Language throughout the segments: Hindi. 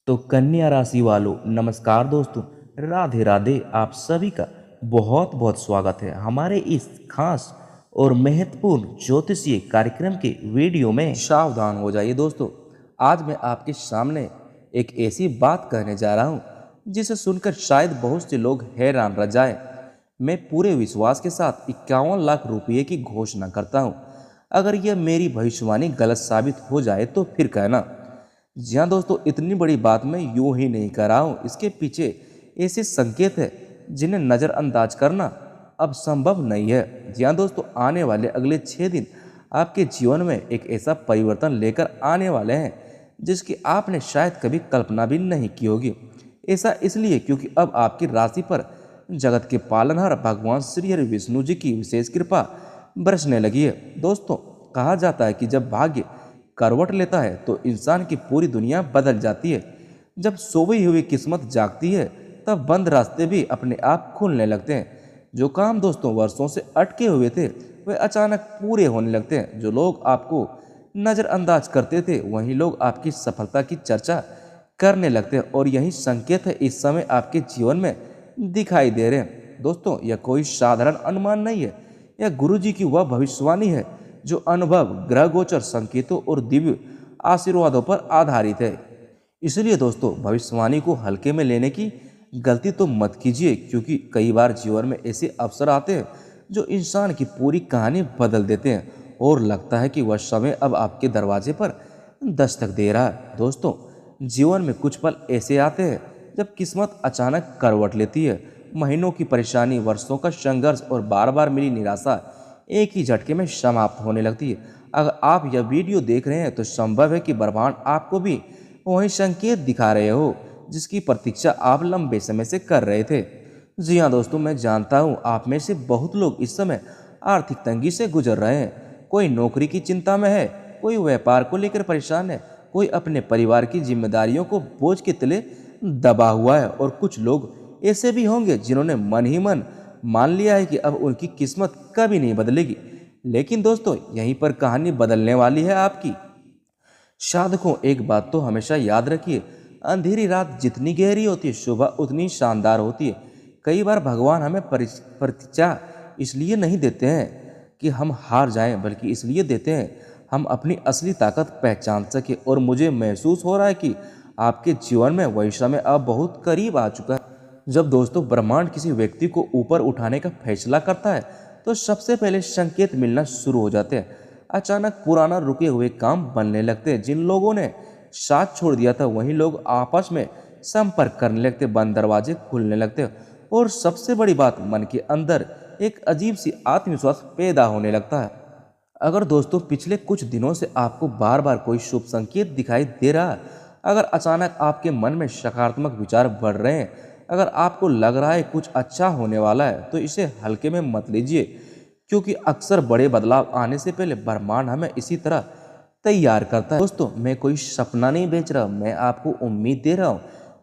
तो कन्या राशि वालों नमस्कार दोस्तों, राधे राधे। आप सभी का बहुत बहुत स्वागत है हमारे इस खास और महत्वपूर्ण ज्योतिषीय कार्यक्रम के वीडियो में। सावधान हो जाइए दोस्तों, आज मैं आपके सामने एक ऐसी बात कहने जा रहा हूँ जिसे सुनकर शायद बहुत से लोग हैरान रह जाएं। मैं पूरे विश्वास के साथ 51 लाख रुपये की घोषणा करता हूँ। अगर यह मेरी भविष्यवाणी गलत साबित हो जाए तो फिर कहना। जी हाँ दोस्तों, इतनी बड़ी बात मैं यूं ही नहीं कर रहा हूँ, इसके पीछे ऐसे संकेत है जिन्हें नज़रअंदाज करना अब संभव नहीं है। जी हाँ दोस्तों, आने वाले अगले 6 दिन आपके जीवन में एक ऐसा परिवर्तन लेकर आने वाले हैं जिसकी आपने शायद कभी कल्पना भी नहीं की होगी। ऐसा इसलिए क्योंकि अब आपकी राशि पर जगत के पालनहार भगवान श्री हरि विष्णु जी की विशेष कृपा बरसने लगी है। दोस्तों, कहा जाता है कि जब भाग्य करवट लेता है तो इंसान की पूरी दुनिया बदल जाती है। जब सोई हुई किस्मत जागती है तब बंद रास्ते भी अपने आप खुलने लगते हैं। जो काम दोस्तों वर्षों से अटके हुए थे वे अचानक पूरे होने लगते हैं। जो लोग आपको नज़रअंदाज करते थे वहीं लोग आपकी सफलता की चर्चा करने लगते हैं, और यही संकेत है इस समय आपके जीवन में दिखाई दे रहे हैं। दोस्तों, यह कोई साधारण अनुमान नहीं है, यह गुरु जी की वह भविष्यवाणी है जो अनुभव, ग्रह गोचर, संकेतों और दिव्य आशीर्वादों पर आधारित है। इसलिए दोस्तों, भविष्यवाणी को हल्के में लेने की गलती तो मत कीजिए, क्योंकि कई बार जीवन में ऐसे अवसर आते हैं जो इंसान की पूरी कहानी बदल देते हैं और लगता है कि वह समय अब आपके दरवाजे पर दस्तक दे रहा है। दोस्तों, जीवन में कुछ पल ऐसे आते हैं जब किस्मत अचानक करवट लेती है। महीनों की परेशानी, वर्षों का संघर्ष और बार बार मिली निराशा एक ही झटके में समाप्त होने लगती है। अगर आप यह वीडियो देख रहे हैं तो संभव है कि ब्रह्मांड आपको भी वही संकेत दिखा रहे हो जिसकी प्रतीक्षा आप लंबे समय से कर रहे थे। जी हाँ दोस्तों, मैं जानता हूँ आप में से बहुत लोग इस समय आर्थिक तंगी से गुजर रहे हैं। कोई नौकरी की चिंता में है, कोई व्यापार को लेकर परेशान है, कोई अपने परिवार की जिम्मेदारियों को बोझ के तले दबा हुआ है, और कुछ लोग ऐसे भी होंगे जिन्होंने मन ही मन मान लिया है कि अब उनकी किस्मत कभी नहीं बदलेगी। लेकिन दोस्तों, यहीं पर कहानी बदलने वाली है आपकी। साधकों, एक बात तो हमेशा याद रखिए, अंधेरी रात जितनी गहरी होती है सुबह उतनी शानदार होती है। कई बार भगवान हमें परीक्षा इसलिए नहीं देते हैं कि हम हार जाएं, बल्कि इसलिए देते हैं हम अपनी असली ताकत पहचान सके। और मुझे महसूस हो रहा है कि आपके जीवन में वही समय अब बहुत करीब आ चुका है जब दोस्तों ब्रह्मांड किसी व्यक्ति को ऊपर उठाने का फैसला करता है तो सबसे पहले संकेत मिलना शुरू हो जाते हैं। अचानक पुराना रुके हुए काम बनने लगते हैं। जिन लोगों ने साथ छोड़ दिया था वहीं लोग आपस में संपर्क करने लगते, बंद दरवाजे खुलने लगते, और सबसे बड़ी बात, मन के अंदर एक अजीब सी आत्मविश्वास पैदा होने लगता है। अगर दोस्तों पिछले कुछ दिनों से आपको बार बार कोई शुभ संकेत दिखाई दे रहा है, अगर अचानक आपके मन में सकारात्मक विचार बढ़ रहे हैं, अगर आपको लग रहा है कुछ अच्छा होने वाला है, तो इसे हल्के में मत लीजिए, क्योंकि अक्सर बड़े बदलाव आने से पहले ब्रह्मांड हमें इसी तरह तैयार करता है। दोस्तों, मैं कोई सपना नहीं बेच रहा, मैं आपको उम्मीद दे रहा हूँ,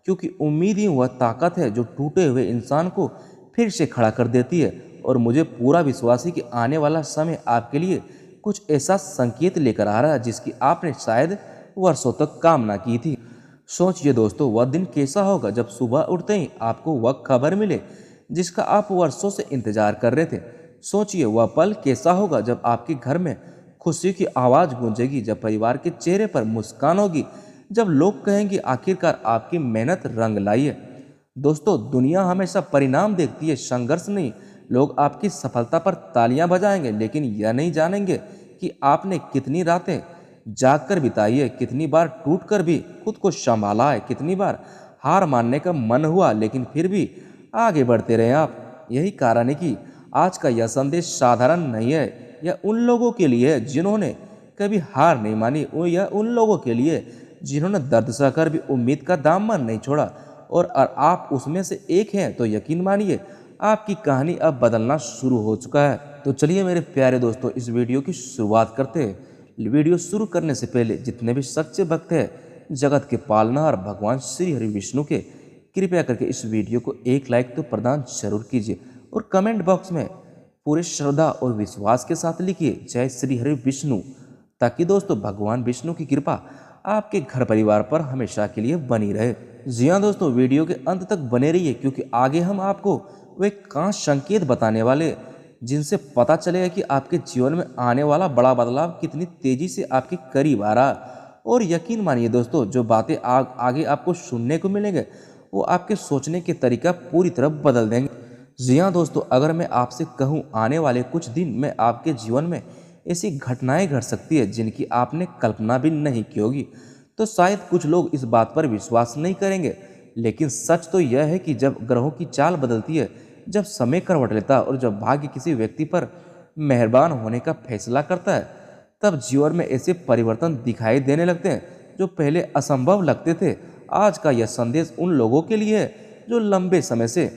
क्योंकि उम्मीद ही वह ताकत है जो टूटे हुए इंसान को फिर से खड़ा कर देती है। और मुझे पूरा विश्वास है कि आने वाला समय आपके लिए कुछ ऐसा संकेत लेकर आ रहा है जिसकी आपने शायद वर्षों तक कामना की थी। सोचिए दोस्तों, वह दिन कैसा होगा जब सुबह उठते ही आपको वह खबर मिले जिसका आप वर्षों से इंतजार कर रहे थे। सोचिए वह पल कैसा होगा जब आपके घर में खुशी की आवाज़ गूंजेगी, जब परिवार के चेहरे पर मुस्कान होगी, जब लोग कहेंगे आखिरकार आपकी मेहनत रंग लाई है। दोस्तों, दुनिया हमेशा परिणाम देखती है, संघर्ष नहीं। लोग आपकी सफलता पर तालियां बजाएंगे लेकिन यह नहीं जानेंगे कि आपने कितनी रातें जाग कर बिताई है, कितनी बार टूट कर भी खुद को संभाला है, कितनी बार हार मानने का मन हुआ लेकिन फिर भी आगे बढ़ते रहे आप। यही कारण है कि आज का यह संदेश साधारण नहीं है। यह उन लोगों के लिए है जिन्होंने कभी हार नहीं मानी, और यह उन लोगों के लिए जिन्होंने दर्द सहकर भी उम्मीद का दामन नहीं छोड़ा। और आप उसमें से एक हैं तो यकीन मानिए आपकी कहानी अब बदलना शुरू हो चुका है। तो चलिए मेरे प्यारे दोस्तों, इस वीडियो की शुरुआत करते हैं। वीडियो शुरू करने से पहले जितने भी सच्चे भक्त हैं जगत के पालनहार भगवान श्री हरि विष्णु के, कृपया करके इस वीडियो को एक लाइक तो प्रदान जरूर कीजिए, और कमेंट बॉक्स में पूरे श्रद्धा और विश्वास के साथ लिखिए जय श्री हरि विष्णु, ताकि दोस्तों भगवान विष्णु की कृपा आपके घर परिवार पर हमेशा के लिए बनी रहे। जी हाँ दोस्तों, वीडियो के अंत तक बने रहिए क्योंकि आगे हम आपको वे 5 संकेत बताने वाले जिनसे पता चलेगा कि आपके जीवन में आने वाला बड़ा बदलाव कितनी तेजी से आपके करीब आ रहा। और यकीन मानिए दोस्तों, जो बातें आगे आपको सुनने को मिलेंगे वो आपके सोचने के तरीका पूरी तरह बदल देंगे। जी हाँ दोस्तों, अगर मैं आपसे कहूँ आने वाले कुछ दिन में आपके जीवन में ऐसी घटनाएं घट सकती है जिनकी आपने कल्पना भी नहीं की होगी, तो शायद कुछ लोग इस बात पर विश्वास नहीं करेंगे। लेकिन सच तो यह है कि जब ग्रहों की चाल बदलती है, जब समय करवट लेता है और जब भाग्य किसी व्यक्ति पर मेहरबान होने का फैसला करता है, तब जीवन में ऐसे परिवर्तन दिखाई देने लगते हैं जो पहले असंभव लगते थे। आज का यह संदेश उन लोगों के लिए है जो लंबे समय से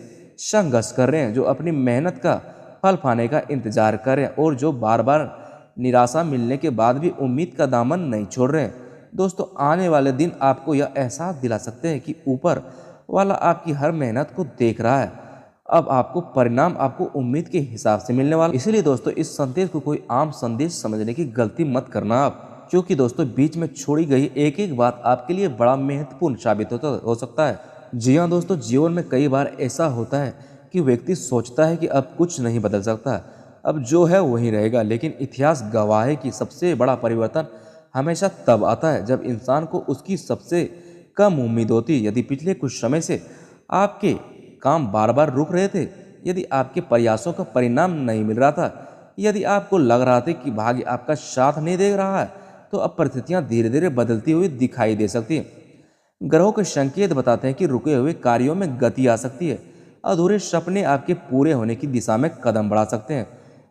संघर्ष कर रहे हैं, जो अपनी मेहनत का फल पाने का इंतजार कर रहे हैं और जो बार बार निराशा मिलने के बाद भी उम्मीद का दामन नहीं छोड़ रहे हैं। दोस्तों, आने वाले दिन आपको यह एहसास दिला सकते हैं कि ऊपर वाला आपकी हर मेहनत को देख रहा है। अब आपको परिणाम आपको उम्मीद के हिसाब से मिलने वाला। इसलिए दोस्तों, इस संदेश को कोई आम संदेश समझने की गलती मत करना आप, क्योंकि दोस्तों बीच में छोड़ी गई एक एक बात आपके लिए बड़ा महत्वपूर्ण साबित हो सकता है। जी हाँ दोस्तों, जीवन में कई बार ऐसा होता है कि व्यक्ति सोचता है कि अब कुछ नहीं बदल सकता, अब जो है वही रहेगा। लेकिन इतिहास गवाह है कि सबसे बड़ा परिवर्तन हमेशा तब आता है जब इंसान को उसकी सबसे कम उम्मीद होती है। यदि पिछले कुछ समय से आपके काम बार बार रुक रहे थे, यदि आपके प्रयासों का परिणाम नहीं मिल रहा था, यदि आपको लग रहा था कि भाग्य आपका साथ नहीं दे रहा है, तो अब परिस्थितियां धीरे धीरे बदलती हुई दिखाई दे सकती है। ग्रहों के संकेत बताते हैं कि रुके हुए कार्यों में गति आ सकती है, अधूरे सपने आपके पूरे होने की दिशा में कदम बढ़ा सकते हैं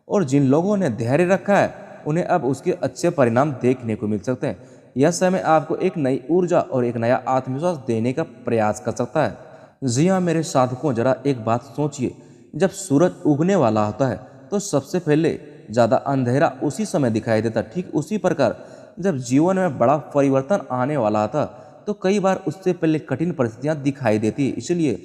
और जिन लोगों ने धैर्य रखा है उन्हें अब उसके अच्छे परिणाम देखने को मिल सकते हैं। यह समय आपको एक नई ऊर्जा और एक नया आत्मविश्वास देने का प्रयास कर सकता है। जी हाँ मेरे साधकों, जरा एक बात सोचिए, जब सूरज उगने वाला होता है तो सबसे पहले ज़्यादा अंधेरा उसी समय दिखाई देता। ठीक उसी प्रकार जब जीवन में बड़ा परिवर्तन आने वाला था तो कई बार उससे पहले कठिन परिस्थितियां दिखाई देती है। इसलिए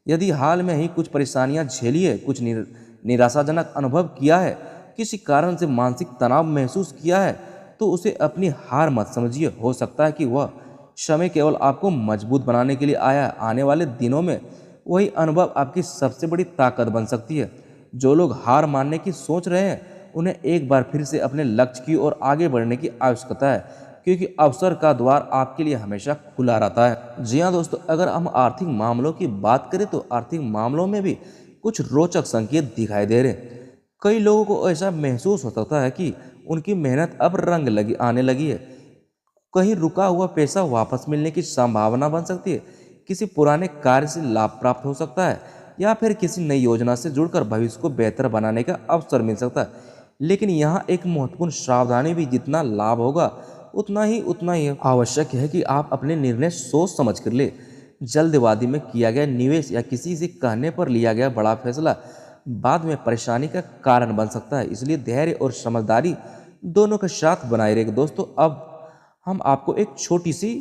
यदि हाल में ही कुछ परेशानियां झेली है, कुछ निराशाजनक अनुभव किया है, किसी कारण से मानसिक तनाव महसूस किया है, तो उसे अपनी हार मत समझिए। हो सकता है कि वह समय केवल आपको मजबूत बनाने के लिए आया है। आने वाले दिनों में वही अनुभव आपकी सबसे बड़ी ताकत बन सकती है। जो लोग हार मानने की सोच रहे हैं उन्हें एक बार फिर से अपने लक्ष्य की ओर आगे बढ़ने की आवश्यकता है, क्योंकि अवसर का द्वार आपके लिए हमेशा खुला रहता है। जी हाँ दोस्तों, अगर हम आर्थिक मामलों की बात करें तो आर्थिक मामलों में भी कुछ रोचक संकेत दिखाई दे रहे हैं। कई लोगों को ऐसा महसूस हो सकता है कि उनकी मेहनत अब रंग आने लगी है। कहीं रुका हुआ पैसा वापस मिलने की संभावना बन सकती है, किसी पुराने कार्य से लाभ प्राप्त हो सकता है या फिर किसी नई योजना से जुड़कर भविष्य को बेहतर बनाने का अवसर मिल सकता है। लेकिन यहाँ एक महत्वपूर्ण सावधानी भी, जितना लाभ होगा उतना ही आवश्यक है कि आप अपने निर्णय सोच समझ कर ले। जल्दबाजी में किया गया निवेश या किसी से कहने पर लिया गया बड़ा फैसला बाद में परेशानी का कारण बन सकता है। इसलिए धैर्य और समझदारी दोनों के साथ बनाए रहे। दोस्तों, अब हम आपको एक छोटी सी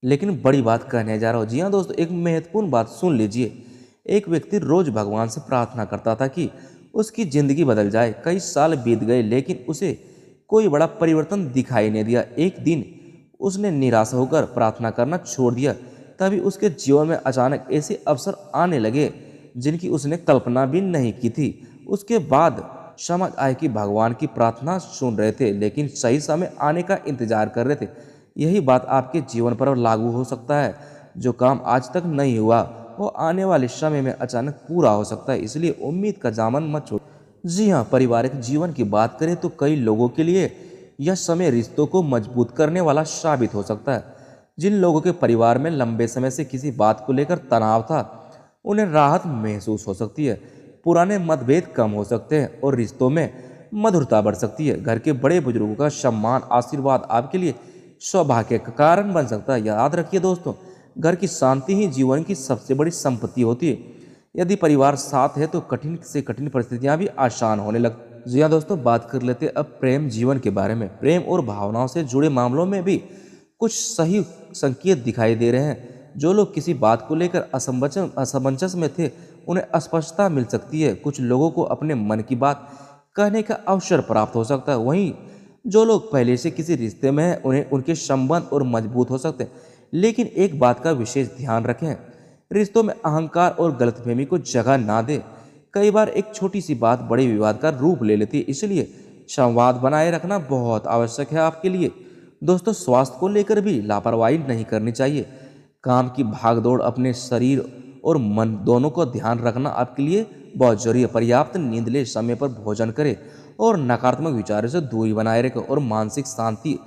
लेकिन बड़ी बात कहने जा रहा हूँ। जी हाँ दोस्तों, एक महत्वपूर्ण बात सुन लीजिए। एक व्यक्ति रोज भगवान से प्रार्थना करता था कि उसकी जिंदगी बदल जाए। कई साल बीत गए लेकिन उसे कोई बड़ा परिवर्तन दिखाई नहीं दिया। एक दिन उसने निराश होकर प्रार्थना करना छोड़ दिया। तभी उसके जीवन में अचानक ऐसे अवसर आने लगे जिनकी उसने कल्पना भी नहीं की थी। उसके बाद समझ आए कि भगवान की प्रार्थना सुन रहे थे, लेकिन सही समय आने का इंतजार कर रहे थे। यही बात आपके जीवन पर लागू हो सकता है। जो काम आज तक नहीं हुआ वो आने वाले समय में अचानक पूरा हो सकता है, इसलिए उम्मीद का दामन मत छोड़ो। जी हाँ, पारिवारिक जीवन की बात करें तो कई लोगों के लिए यह समय रिश्तों को मजबूत करने वाला साबित हो सकता है। जिन लोगों के परिवार में लंबे समय से किसी बात को लेकर तनाव था, उन्हें राहत महसूस हो सकती है। पुराने मतभेद कम हो सकते हैं और रिश्तों में मधुरता बढ़ सकती है। घर के बड़े बुजुर्गों का सम्मान, आशीर्वाद आपके लिए सौभाग्य का कारण बन सकता है। याद रखिए दोस्तों, घर की शांति ही जीवन की सबसे बड़ी संपत्ति होती है। यदि परिवार साथ है तो कठिन से कठिन परिस्थितियां भी आसान होने लगती। जी हाँ दोस्तों, बात कर लेते हैं अब प्रेम जीवन के बारे में। प्रेम और भावनाओं से जुड़े मामलों में भी कुछ सही संकेत दिखाई दे रहे हैं। जो लोग किसी बात को लेकर असमंजस में थे, उन्हें स्पष्टता मिल सकती है। कुछ लोगों को अपने मन की बात कहने का अवसर प्राप्त हो सकता है। वहीं जो लोग पहले से किसी रिश्ते में हैं उन्हें उनके संबंध और मजबूत हो सकते हैं, लेकिन एक बात का विशेष ध्यान रखें, रिश्तों में अहंकार और गलतफहमी को जगह ना दें। कई बार एक छोटी सी बात बड़े विवाद का रूप ले लेती है, इसलिए संवाद बनाए रखना बहुत आवश्यक है आपके लिए। दोस्तों, स्वास्थ्य को लेकर भी लापरवाही नहीं करनी चाहिए। काम की भागदौड़, अपने शरीर और मन दोनों को ध्यान रखना आपके लिए बहुत जरूरी है। पर्याप्त नींद ले, समय पर भोजन करें और नकारात्मक विचारों से दूरी बनाए रखें, और मानसिक शांति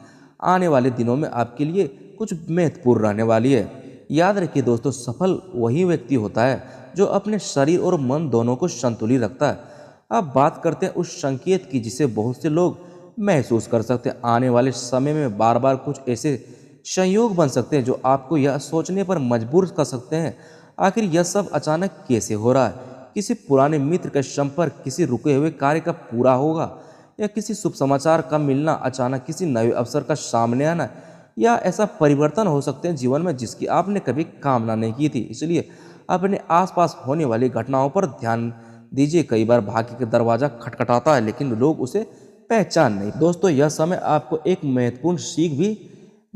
आने वाले दिनों में आपके लिए कुछ महत्वपूर्ण रहने वाली है। याद रखिए दोस्तों, सफल वही व्यक्ति होता है जो अपने शरीर और मन दोनों को संतुलित रखता है। अब बात करते हैं उस संकेत की जिसे बहुत से लोग महसूस कर सकते हैं। आने वाले समय में बार बार कुछ ऐसे संयोग बन सकते हैं जो आपको यह सोचने पर मजबूर कर सकते हैं, आखिर यह सब अचानक कैसे हो रहा है। किसी पुराने मित्र का संपर्क, किसी रुके हुए कार्य का पूरा होगा, या किसी शुभ समाचार का मिलना, अचानक किसी नए अवसर का सामने आना, या ऐसा परिवर्तन हो सकते हैं जीवन में जिसकी आपने कभी कामना नहीं की थी। इसलिए अपने आसपास होने वाली घटनाओं पर ध्यान दीजिए। कई बार भाग्य का दरवाजा खटखटाता है, लेकिन लोग उसे पहचान नहीं। दोस्तों, यह समय आपको एक महत्वपूर्ण सीख भी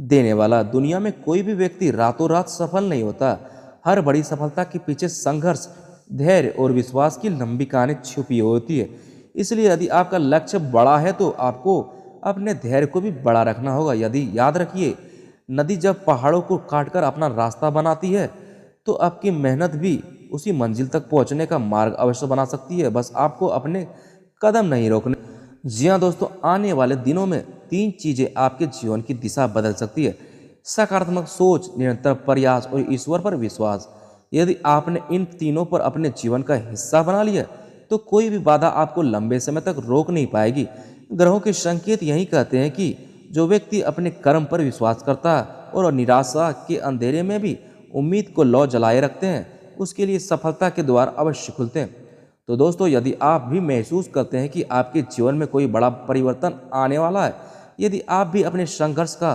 देने वाला। दुनिया में कोई भी व्यक्ति रातों रात सफल नहीं होता। हर बड़ी सफलता के पीछे संघर्ष, धैर्य और विश्वास की लंबी कहानी छुपी होती है। इसलिए यदि आपका लक्ष्य बड़ा है तो आपको अपने धैर्य को भी बड़ा रखना होगा। यदि याद रखिए, नदी जब पहाड़ों को काटकर अपना रास्ता बनाती है तो आपकी मेहनत भी उसी मंजिल तक पहुंचने का मार्ग अवश्य बना सकती है। बस आपको अपने कदम नहीं रोकने। जी हाँ दोस्तों, आने वाले दिनों में 3 चीजें आपके जीवन की दिशा बदल सकती है: सकारात्मक सोच, निरंतर प्रयास और ईश्वर पर विश्वास। यदि आपने इन तीनों पर अपने जीवन का हिस्सा बना लिया तो कोई भी बाधा आपको लंबे समय तक रोक नहीं पाएगी। ग्रहों के संकेत यही कहते हैं कि जो व्यक्ति अपने कर्म पर विश्वास करता है और निराशा के अंधेरे में भी उम्मीद को लौ जलाए रखते हैं, उसके लिए सफलता के द्वार अवश्य खुलते हैं। तो दोस्तों, यदि आप भी महसूस करते हैं कि आपके जीवन में कोई बड़ा परिवर्तन आने वाला है, यदि आप भी अपने संघर्ष का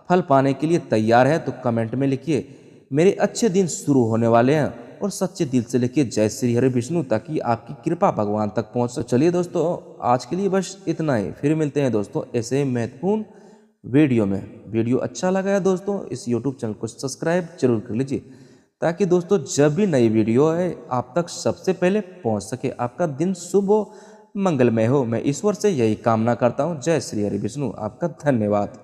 फल पाने के लिए तैयार हैं, तो कमेंट में लिखिए मेरे अच्छे दिन शुरू होने वाले हैं, और सच्चे दिल से लिखिए जय श्री हरि विष्णु, ताकि आपकी कृपा भगवान तक पहुंच सके। चलिए दोस्तों, आज के लिए बस इतना ही। फिर मिलते हैं दोस्तों ऐसे महत्वपूर्ण वीडियो में। वीडियो अच्छा लगा है दोस्तों, इस यूट्यूब चैनल को सब्सक्राइब जरूर कर लीजिए, ताकि दोस्तों जब भी नई वीडियो आए आप तक सबसे पहले पहुंच सके। आपका दिन शुभ हो, मंगलमय हो, मैं ईश्वर से यही कामना करता हूं। जय श्री हरि विष्णु। आपका धन्यवाद।